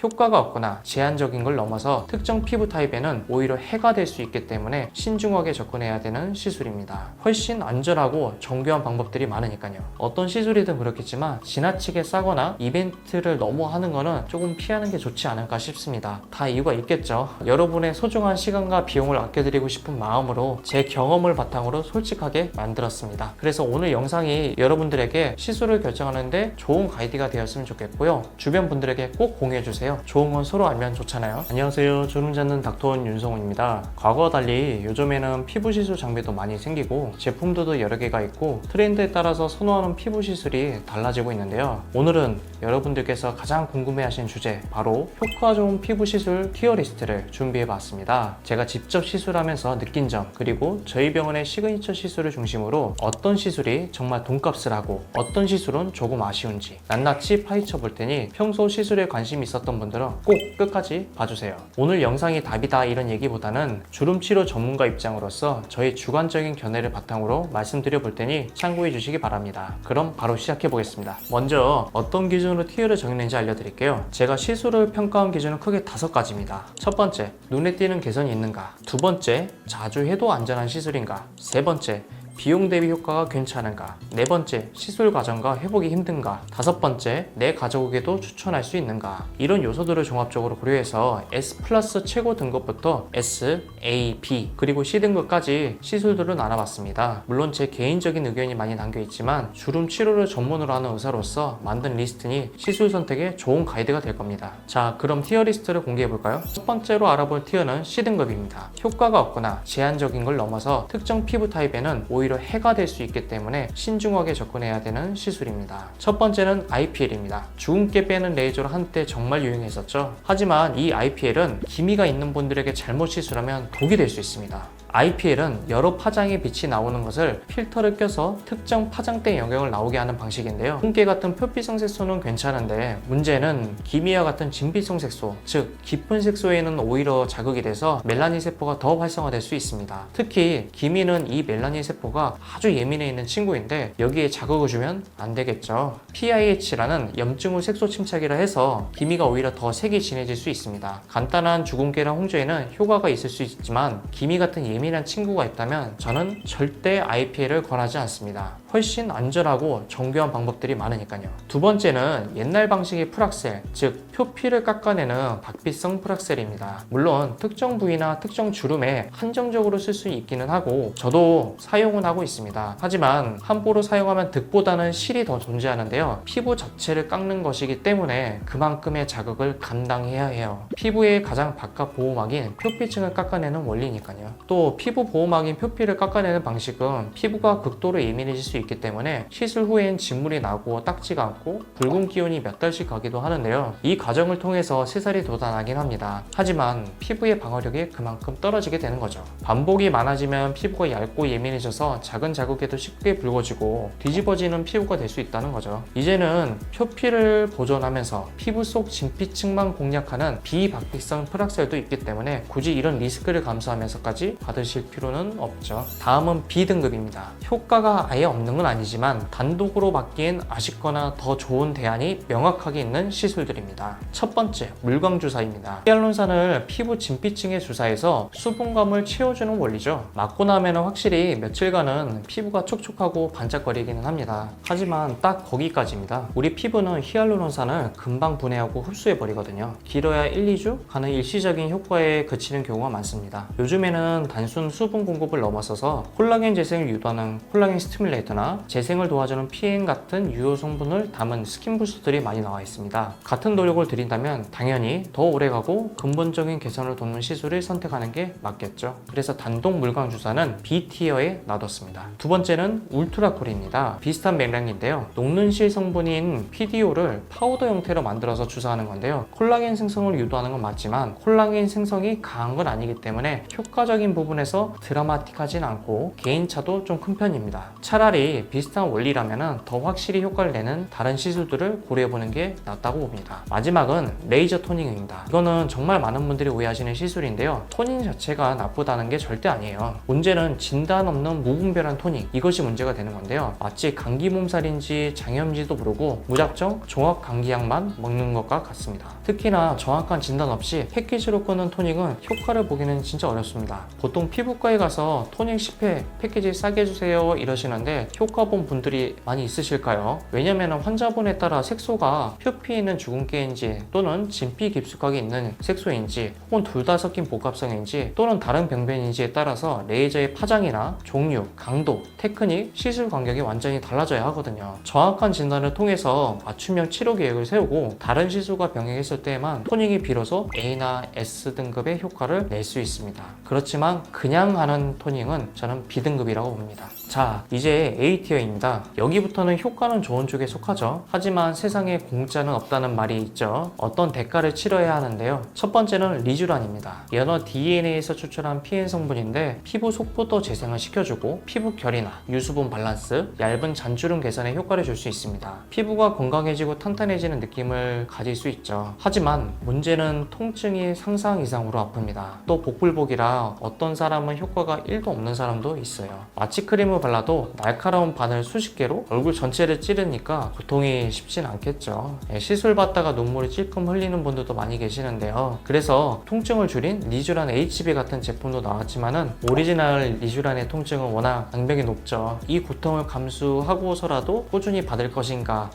효과가 없거나 제한적인 걸 넘어서 특정 피부 타입에는 오히려 해가 될 수 있기 때문에 신중하게 접근해야 되는 시술입니다. 훨씬 안전하고 정교한 방법들이 많으니까요. 어떤 시술이든 그렇겠지만 지나치게 싸거나 이벤트를 너무 하는 거는 조금 피하는 게 좋지 않을까 싶습니다. 다 이유가 있겠죠. 여러분의 소중한 시간과 비용을 아껴드리고 싶은 마음으로 제 경험을 바탕으로 솔직하게 만들었습니다. 그래서 오늘 영상이 여러분들에게 시술을 결정하는데 좋은 가이드가 되었으면 좋겠고요. 주변 분들에게 꼭 공유해주세요. 좋은 건 서로 알면 좋잖아요. 안녕하세요. 주름 잡는 닥터원 윤성훈입니다. 과거와 달리 요즘에는 피부 시술 장비도 많이 생기고 제품들도 여러 개가 있고 트렌드에 따라서 선호하는 피부 시술이 달라지고 있는데요. 오늘은 여러분들께서 가장 궁금해하신 주제, 바로 효과 좋은 피부 시술 티어리스트를 준비해봤습니다. 제가 직접 시술하면서 느낀 점, 그리고 저희 병원의 시그니처 시술을 중심으로 어떤 시술이 정말 돈값을 하고 어떤 시술은 조금 아쉬운지 낱낱이 파헤쳐 볼 테니 평소 시술에 관심이 있었던 분들은 꼭 끝까지 봐주세요. 오늘 영상이 답이다 이런 얘기보다는 주름 치료 전문가 입장으로서 저희 주관적인 견해를 바탕으로 말씀드려 볼 테니 참고해 주시기 바랍니다. 그럼 바로 시작해 보겠습니다. 먼저 어떤 기준으로 티어를 정했는지 알려드릴게요. 제가 시술을 평가한 기준은 크게 5가지입니다. 첫 번째, 눈에 띄는 개선이 있는가? 두 번째, 자주 해도 안전한 시술인가? 세 번째, 비용 대비 효과가 괜찮은가? 네 번째, 시술 과정과 회복이 힘든가? 다섯 번째, 내 가족에게도 추천할 수 있는가? 이런 요소들을 종합적으로 고려해서 S 플러스 최고 등급부터 S, A, B 그리고 C 등급까지 시술들을 나눠봤습니다. 물론 제 개인적인 의견이 많이 담겨있지만 주름 치료를 전문으로 하는 의사로서 만든 리스트니 시술 선택에 좋은 가이드가 될 겁니다. 자, 그럼 티어 리스트를 공개해볼까요? 첫 번째로 알아볼 티어는 C 등급입니다. 효과가 없거나 제한적인 걸 넘어서 특정 피부 타입에는 오히려 해가 될 수 있기 때문에 신중하게 접근해야 되는 시술입니다. 첫 번째는 IPL입니다. 주근깨 빼는 레이저로 한때 정말 유행했었죠. 하지만 이 IPL은 기미가 있는 분들에게 잘못 시술하면 독이 될 수 있습니다. IPL은 여러 파장의 빛이 나오는 것을 필터를 껴서 특정 파장대의 영역을 나오게 하는 방식인데요. 홍깨 같은 표피성 색소는 괜찮은데 문제는 기미와 같은 진피성 색소, 즉 깊은 색소에는 오히려 자극이 돼서 멜라닌 세포가 더 활성화될 수 있습니다. 특히 기미는 이 멜라닌 세포가 아주 예민해 있는 친구인데 여기에 자극을 주면 안 되겠죠. PIH라는 염증 후 색소 침착이라 해서 기미가 오히려 더 색이 진해질 수 있습니다. 간단한 주근깨랑 홍조에는 효과가 있을 수 있지만 기미 같은 예민한 친구가 있다면 저는 절대 IPL을 권하지 않습니다. 훨씬 안전하고 정교한 방법들이 많으니까요. 두 번째는 옛날 방식의 프락셀, 즉 표피를 깎아내는 박피성 프락셀입니다. 물론 특정 부위나 특정 주름에 한정적으로 쓸 수 있기는 하고 저도 사용은 하고 있습니다. 하지만 함부로 사용하면 득보다는 실이 더 존재하는데요. 피부 자체를 깎는 것이기 때문에 그만큼의 자극을 감당해야 해요. 피부의 가장 바깥 보호막인 표피층을 깎아내는 원리니까요. 또 피부 보호막인 표피를 깎아내는 방식은 피부가 극도로 예민해질 수 있기 때문에 시술 후엔 진물이 나고 딱지가 않고 붉은 기운이 몇 달씩 가기도 하는데요. 이 과정을 통해서 새살이 돋아나긴 합니다. 하지만 피부의 방어력이 그만큼 떨어지게 되는 거죠. 반복이 많아지면 피부가 얇고 예민해져서 작은 자극에도 쉽게 붉어지고 뒤집어지는 피부가 될 수 있다는 거죠. 이제는 표피를 보존하면서 피부 속 진피층만 공략하는 비박피성 프락셀도 있기 때문에 굳이 이런 리스크를 감수하면서까지 받으실 필요는 없죠. 다음은 B등급입니다. 효과가 아예 없는 건 아니지만 단독으로 받기엔 아쉽거나 더 좋은 대안이 명확하게 있는 시술들입니다. 첫 번째, 물광 주사입니다. 히알루론산을 피부 진피층에 주사해서 수분감을 채워주는 원리죠. 맞고 나면 확실히 며칠간은 피부가 촉촉하고 반짝거리기는 합니다. 하지만 딱 거기까지입니다. 우리 피부는 히알루론산을 금방 분해하고 흡수해버리거든요. 길어야 1, 2주 가는 일시적인 효과에 그치는 경우가 많습니다. 요즘에는 단순 수분 공급을 넘어서서 콜라겐 재생을 유도하는 콜라겐 스티뮬레이터나 재생을 도와주는 PN 같은 유효 성분을 담은 스킨 부스터들이 많이 나와 있습니다. 같은 노력을 들인다면 당연히 더 오래가고 근본적인 개선을 돕는 시술을 선택하는 게 맞겠죠. 그래서 단독 물광 주사는 B티어에 놔뒀습니다. 두 번째는 울트라콜입니다. 비슷한 맥락인데요. 녹는실 성분인 PDO를 파우더 형태로 만들어서 주사하는 건데요. 콜라겐 생성을 유도하는 건 맞지만 콜라겐 생성이 강한 건 아니기 때문에 효과적인 부분에서 드라마틱하진 않고 개인차도 좀 큰 편입니다. 차라리 비슷한 원리라면 더 확실히 효과를 내는 다른 시술들을 고려해보는 게 낫다고 봅니다. 마지막 마지막은 레이저 토닝입니다. 이거는 정말 많은 분들이 오해하시는 시술인데요. 토닝 자체가 나쁘다는 게 절대 아니에요. 문제는 진단 없는 무분별한 토닝, 이것이 문제가 되는 건데요. 마치 감기 몸살인지 장염인지도 모르고 무작정 종합 감기약만 먹는 것과 같습니다. 특히나 정확한 진단 없이 패키지로 끄는 토닝은 효과를 보기는 진짜 어렵습니다. 보통 피부과에 가서 토닝 10회 패키지 싸게 해주세요 이러시는데 효과 본 분들이 많이 있으실까요? 왜냐면 환자분에 따라 색소가 표피에 있는 주근깨인지 또는 진피 깊숙하게 있는 색소인지 혹은 둘 다 섞인 복합성인지 또는 다른 병변인지에 따라서 레이저의 파장이나 종류, 강도, 테크닉, 시술 간격이 완전히 달라져야 하거든요. 정확한 진단을 통해서 맞춤형 치료 계획을 세우고 다른 시술과 병행했을 때에만 토닝이 비로소 A나 S 등급의 효과를 낼 수 있습니다. 그렇지만 그냥 하는 토닝은 저는 B등급이라고 봅니다. 자, 이제 A티어입니다. 여기부터는 효과는 좋은 쪽에 속하죠. 하지만 세상에 공짜는 없다는 말이 있죠. 어떤 대가를 치러야 하는데요. 첫 번째는 리쥬란입니다. 연어 DNA에서 추출한 PN 성분인데 피부 속부터 재생을 시켜주고 피부 결이나 유수분 밸런스, 얇은 잔주름 개선에 효과를 줄 수 있습니다. 피부가 건강해지고 탄탄해지는 느낌을 가질 수 있죠. 하지만 문제는 통증이 상상 이상으로 아픕니다. 또 복불복이라 어떤 사람은 효과가 1도 없는 사람도 있어요. 마취 크림을 발라도 날카로운 바늘 수십 개로 얼굴 전체를 찌르니까 고통이 쉽진 않겠죠. 시술 받다가 눈물이 찔끔 흘리는 분들도 많이 계시는데요. 그래서 통증을 줄인 리쥬란 HB 같은 제품도 나왔지만은 오리지널 리쥬란의 통증은 워낙 장벽이 높죠. 이 고통을 감수하고서라도 꾸준히 받을 것인가,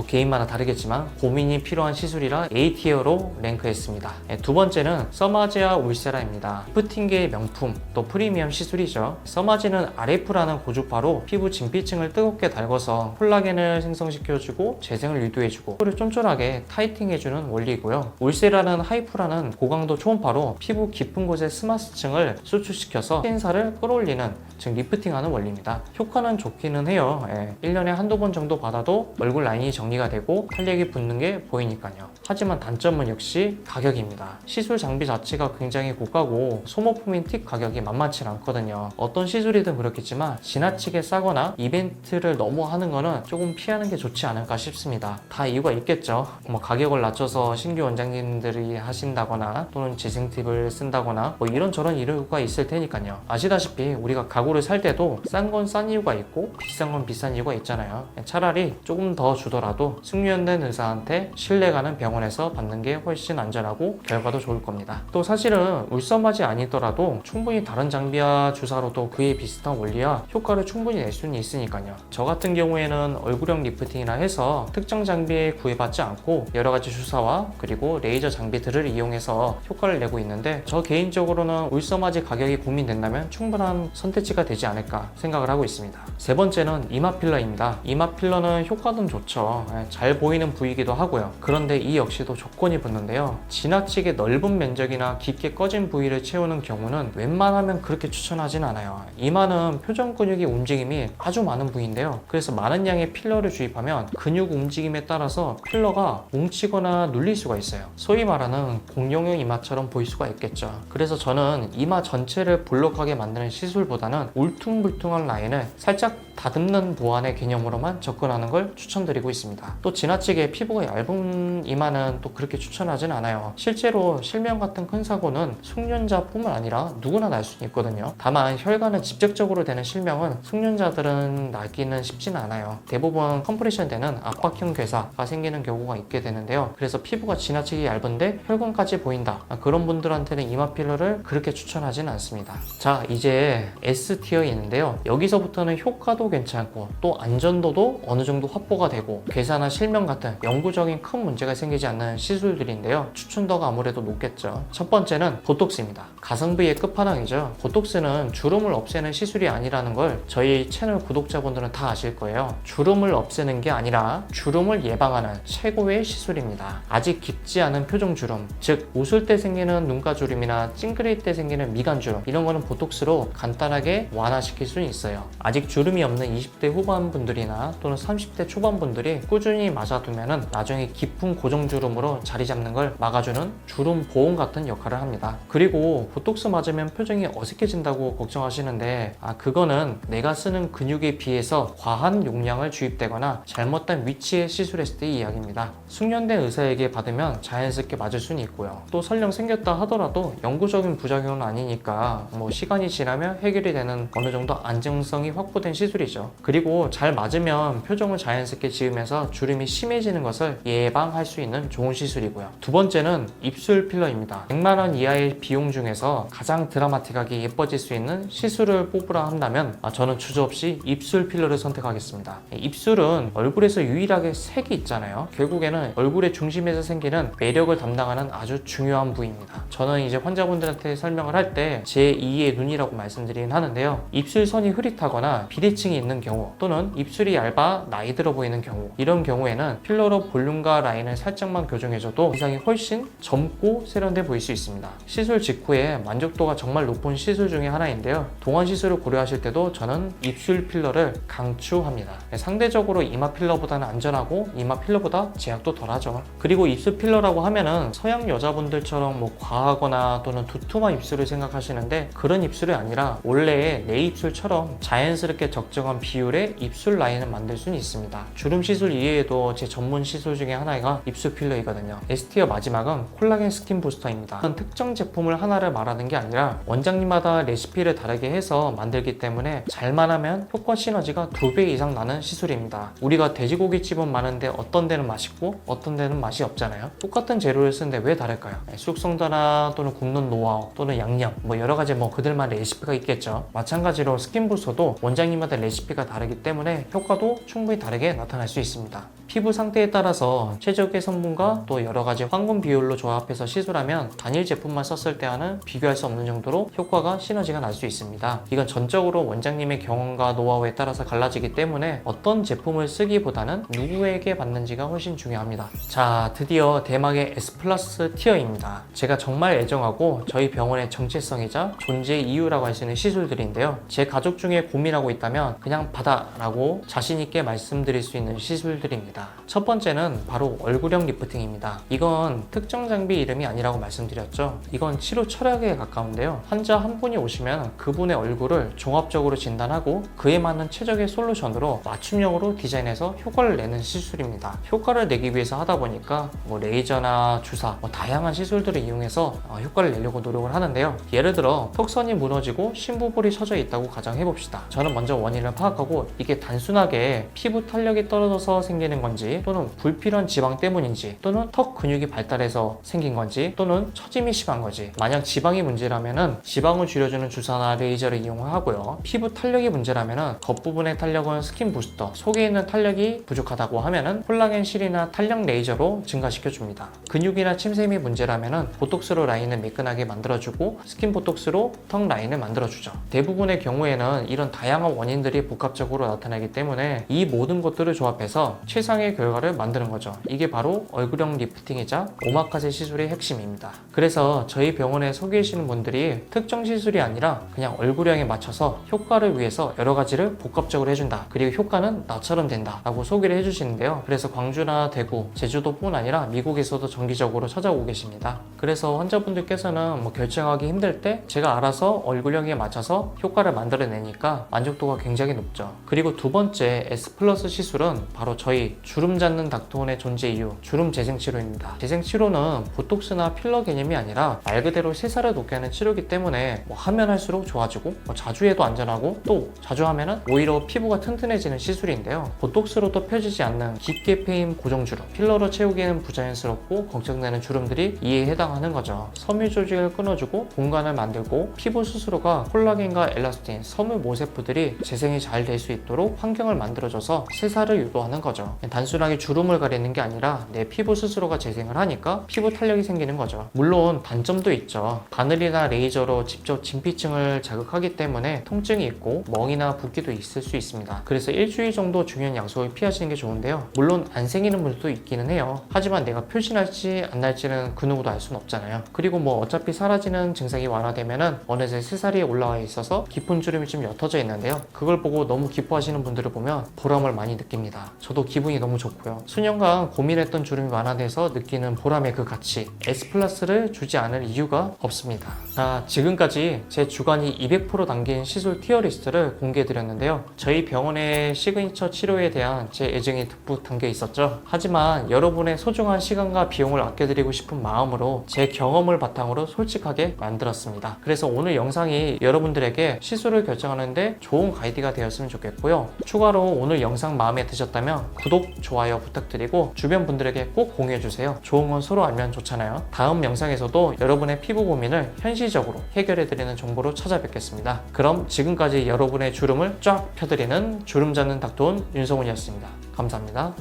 개인마다 다르겠지만 고민이 필요한 시술이라 A티어로 랭크했습니다. 두 번째는 서마지아 울세라입니다. 리프팅계의 명품, 또 프리미엄 시술이죠. 서마지는 RF라는 고주파로 피부 진피층을 뜨겁게 달궈서 콜라겐을 생성시켜주고 재생을 유도해주고 피부를 쫀쫀하게 타이팅해주는 원리고요. 울세라는 하이프라는 고강도 초음파로 피부 깊은 곳의 스마스층을 수축시켜서 신사를 끌어올리는, 즉 리프팅하는 원리입니다. 효과는 좋기는 해요. 1년에 한두 번 정도 받아도 얼굴 라인이 정리가 되고 탄력이 붙는 게 보이니까요. 하지만 단점은 역시 가격입니다. 시술 장비 자체가 굉장히 고가고 소모품인 틱 가격이 만만치 않거든요. 어떤 시술이든 그렇겠지만 지나치게 싸거나 이벤트를 너무 하는 거는 조금 피하는 게 좋지 않을까 싶습니다. 다 이유가 있겠죠. 가격을 낮춰서 신규 원장님들이 하신다거나 또는 재생 팁을 쓴다거나 이런저런 이유가 있을 테니까요. 아시다시피 우리가 가구를 살 때도 싼 건 싼 이유가 있고 비싼 건 비싼 이유가 있잖아요. 차라리 조금 더 주더라도 숙련된 의사한테 신뢰가는 병원에서 받는 게 훨씬 안전하고 결과도 좋을 겁니다. 또 사실은 울서마지 아니더라도 충분히 다른 장비와 주사로도 그에 비슷한 원리와 효과를 충분히 낼 수는 있으니까요. 저 같은 경우에는 얼굴형 리프팅이라 해서 특정 장비에 구애받지 않고 여러가지 주사와 그리고 레이저 장비들을 이용해서 효과를 내고 있는데, 저 개인적으로는 울서마지 가격이 고민된다면 충분한 선택지가 되지 않을까 생각을 하고 있습니다. 세 번째는 이마 필러입니다. 이마 필러는 효과는 좋죠. 잘 보이는 부위이기도 하고요. 그런데 이 역시도 조건이 붙는데요. 지나치게 넓은 면적이나 깊게 꺼진 부위를 채우는 경우는 웬만하면 그렇게 추천하진 않아요. 이마는 표정 근육의 움직임이 아주 많은 부위인데요. 그래서 많은 양의 필러를 주입하면 근육 움직임에 따라서 필러가 뭉치거나 눌릴 수가 있어요. 소위 말하는 공룡형 이마처럼 보일 수가 있겠죠. 그래서 저는 이마 전체를 볼록하게 만드는 시술보다는 울퉁불퉁한 라인을 살짝 다듬는 보완의 개념으로만 접근하는 걸 추천드리고 있습니다. 또 지나치게 피부가 얇은 이마는 또 그렇게 추천하진 않아요. 실제로 실명 같은 큰 사고는 숙련자뿐만 아니라 누구나 날 수 있거든요. 다만 혈관은 직접적으로 되는 실명은 숙련자들은 나기는 쉽지는 않아요. 대부분 컴프레션 되는 압박형 괴사가 생기는 경우가 있게 되는데요. 그래서 피부가 지나치게 얇은데 혈관까지 보인다, 그런 분들한테는 이마 필러를 그렇게 추천하지는 않습니다. 자, 이제 S티어에 있는데요. 여기서부터는 효과도 괜찮고 또 안전도도 어느 정도 확보가 되고 괴사나 실명 같은 영구적인 큰 문제가 생기지 않는 시술들인데요. 추천도가 아무래도 높겠죠. 첫 번째는 보톡스입니다. 가성 부위의 끝판왕이죠. 보톡스는 주름을 없애는 시술이 아니라는 걸 저희 채널 구독자분들은 다 아실 거예요. 주름을 없애는 게 아니라 주름을 예방하는 최고의 시술입니다. 아직 깊지 않은 표정주름, 즉 웃을 때 생기는 눈가주름이나 찡그릴 때 생기는 미간주름, 이런 거는 보톡스로 간단하게 완화시킬 수는 있어요. 아직 주름이 없는 20대 후반 분들이나 또는 30대 초반 분들이 없이 꾸준히 맞아두면은 나중에 깊은 고정주름으로 자리 잡는 걸 막아주는 주름 보온 같은 역할을 합니다. 그리고 보톡스 맞으면 표정이 어색해진다고 걱정하시는데 그거는 내가 쓰는 근육에 비해서 과한 용량을 주입되거나 잘못된 위치에 시술했을 때의 이야기입니다. 숙련된 의사에게 받으면 자연스럽게 맞을 수는 있고요. 또 설령 생겼다 하더라도 영구적인 부작용은 아니니까 시간이 지나면 해결이 되는 어느 정도 안정성이 확보된 시술이죠. 그리고 잘 맞으면 표정을 자연스럽게 지으면서 주름이 심해지는 것을 예방할 수 있는 좋은 시술이고요. 두 번째는 입술 필러입니다. 100만 원 이하의 비용 중에서 가장 드라마틱하게 예뻐질 수 있는 시술을 뽑으라 한다면 저는 주저없이 입술 필러를 선택하겠습니다. 입술은 얼굴에서 유일하게 색이 있잖아요. 결국에는 얼굴의 중심에서 생기는 매력을 담당하는 아주 중요한 부위입니다. 저는 이제 환자분들한테 설명을 할 때 제2의 눈이라고 말씀드리긴 하는데요. 입술선이 흐릿하거나 비대칭이 있는 경우 또는 입술이 얇아 나이 들어 보이는 경우, 이런 경우에는 필러로 볼륨과 라인을 살짝만 교정해줘도 이상이 훨씬 젊고 세련돼 보일 수 있습니다. 시술 직후에 만족도가 정말 높은 시술 중에 하나인데요. 동안 시술을 고려하실 때도 저는 입술 필러를 강추합니다. 상대적으로 이마 필러보다는 안전하고 이마 필러보다 제약도 덜하죠. 그리고 입술 필러라고 하면은 서양 여자분들처럼 과하거나 또는 두툼한 입술을 생각하시는데 그런 입술이 아니라 원래의 내 입술처럼 자연스럽게 적정한 비율의 입술 라인을 만들 수는 있습니다. 주름 시술 이외에도 제 전문 시술 중에 하나가 입술 필러이거든요. S티어 마지막은 콜라겐 스킨 부스터입니다. 특정 제품을 하나를 말하는 게 아니라 원장님마다 레시피를 다르게 해서 만들기 때문에 잘만 하면 효과 시너지가 2배 이상 나는 시술입니다. 우리가 돼지고기집은 많은데 어떤 데는 맛있고 어떤 데는 맛이 없잖아요. 똑같은 재료를 쓰는데 왜 다를까요? 숙성도나 또는 굽는 노하우 또는 양념 여러 가지 그들만의 레시피가 있겠죠. 마찬가지로 스킨 부스터도 원장님마다 레시피가 다르기 때문에 효과도 충분히 다르게 나타날 수 있습니다. 피부 상태에 따라서 최적의 성분과 또 여러 가지 황금 비율로 조합해서 시술하면 단일 제품만 썼을 때와는 비교할 수 없는 정도로 효과가 시너지가 날 수 있습니다. 이건 전적으로 원장님의 경험과 노하우에 따라서 갈라지기 때문에 어떤 제품을 쓰기보다는 누구에게 받는지가 훨씬 중요합니다. 자, 드디어 대망의 S 플러스 티어입니다. 제가 정말 애정하고 저희 병원의 정체성이자 존재 이유라고 할 수 있는 시술들인데요. 제 가족 중에 고민하고 있다면 그냥 받아라고 자신있게 말씀드릴 수 있는 시술들입니다. 첫 번째는 바로 얼굴형 리프팅입니다. 이건 특정 장비 이름이 아니라고 말씀드렸죠. 이건 치료 철학에 가까운데요. 환자 한 분이 오시면 그분의 얼굴을 종합적으로 진단하고 그에 맞는 최적의 솔루션으로 맞춤형으로 디자인해서 효과를 내는 시술입니다. 효과를 내기 위해서 하다 보니까 레이저나 주사 다양한 시술들을 이용해서 효과를 내려고 노력을 하는데요. 예를 들어 턱선이 무너지고 심부볼이 처져 있다고 가정해봅시다. 저는 먼저 원인을 파악하고 이게 단순하게 피부 탄력이 떨어져서 생기는 건지 또는 불필요한 지방 때문인지 또는 턱 근육이 발달해서 생긴 건지 또는 처짐이 심한 건지, 만약 지방이 문제라면은 지방을 줄여주는 주사나 레이저를 이용하고요. 피부 탄력이 문제라면은 겉부분의 탄력은 스킨 부스터, 속에 있는 탄력이 부족하다고 하면은 콜라겐 실이나 탄력 레이저로 증가시켜줍니다. 근육이나 침샘이 문제라면은 보톡스로 라인을 매끈하게 만들어주고 스킨 보톡스로 턱 라인을 만들어주죠. 대부분의 경우에는 이런 다양한 원인들이 복합적으로 나타나기 때문에 이 모든 것들을 조합해서 최상의 결과를 만드는 거죠. 이게 바로 얼굴형 리프팅이자 오마카세 시술의 핵심입니다. 그래서 저희 병원에 서 계시는 분들이 특정 시술이 아니라 그냥 얼굴형에 맞춰서 효과를 위해서 여러 가지를 복합적으로 해준다. 그리고 효과는 나처럼 된다 라고 소개를 해주시는데요. 그래서 광주나 대구, 제주도뿐 아니라 미국에서도 정기적으로 찾아오고 계십니다. 그래서 환자분들께서는 결정하기 힘들 때 제가 알아서 얼굴형에 맞춰서 효과를 만들어내니까 만족도가 굉장히 높죠. 그리고 두 번째 S 플러스 시술은 바로 저희 주름 잡는 닥터원의 존재 이유, 주름 재생 치료입니다. 재생 치료는 보톡스나 필러 개념이 아니라 말 그대로 새살을 돋게 하는 치료이기 때문에 하면 할수록 좋아지고 자주 해도 안전하고 또 자주 하면은 오히려 피부가 튼튼해지는 시술인데요. 보톡스로도 펴지지 않는 깊게 패인 고정주름, 필러로 채우기에는 부자연스럽고 걱정되는 주름들이 이에 해당하는 거죠. 섬유 조직을 끊어주고 공간을 만들고 피부 스스로가 콜라겐과 엘라스틴, 섬유 모세포들이 재생이 잘 될 수 있도록 환경을 만들어줘서 새살을 유도하는 거죠. 단순하게 주름을 가리는 게 아니라 내 피부 스스로가 재생을 하니까 피부 탄력이 생기는 거죠. 물론 단점도 있죠. 바늘이나 레이저로 직접 진피층을 자극하기 때문에 통증이 있고 멍이나 붓기도 있을 수 있습니다. 그래서 일주일 정도 중요한 약속을 피하시는 게 좋은데요. 물론 안 생기는 분들도 있기는 해요. 하지만 내가 표시날지 안 날지는 그 누구도 알 수는 없잖아요. 그리고 어차피 사라지는 증상이 완화되면은 어느새 새살이 올라와 있어서 깊은 주름이 좀 옅어져 있는데요. 그걸 보고 너무 기뻐하시는 분들을 보면 보람을 많이 느낍니다. 저도 기분이 너무 좋고요. 수년간 고민했던 주름이 완화돼서 느끼는 보람의 그 가치, S+를 주지 않을 이유가 없습니다. 자, 지금까지 제 주관이 200% 담긴 시술 티어리스트를 공개해드렸는데요. 저희 병원의 시그니처 치료에 대한 제 애정이 듬뿍 담겨 있었죠. 하지만 여러분의 소중한 시간과 비용을 아껴드리고 싶은 마음으로 제 경험을 바탕으로 솔직하게 만들었습니다. 그래서 오늘 영상이 여러분들에게 시술을 결정하는데 좋은 가이드가 되었으면 좋겠고요. 추가로 오늘 영상 마음에 드셨다면 구독, 좋아요 부탁드리고 주변 분들에게 꼭 공유해주세요. 좋은 건 서로 알면 좋잖아요. 다음 영상에서도 여러분의 피부 고민을 현실적으로 해결해드리는 정보로 찾아뵙겠습니다. 그럼 지금까지 여러분의 주름을 쫙 펴드리는 주름 잡는 닥터온 윤성훈이었습니다. 감사합니다.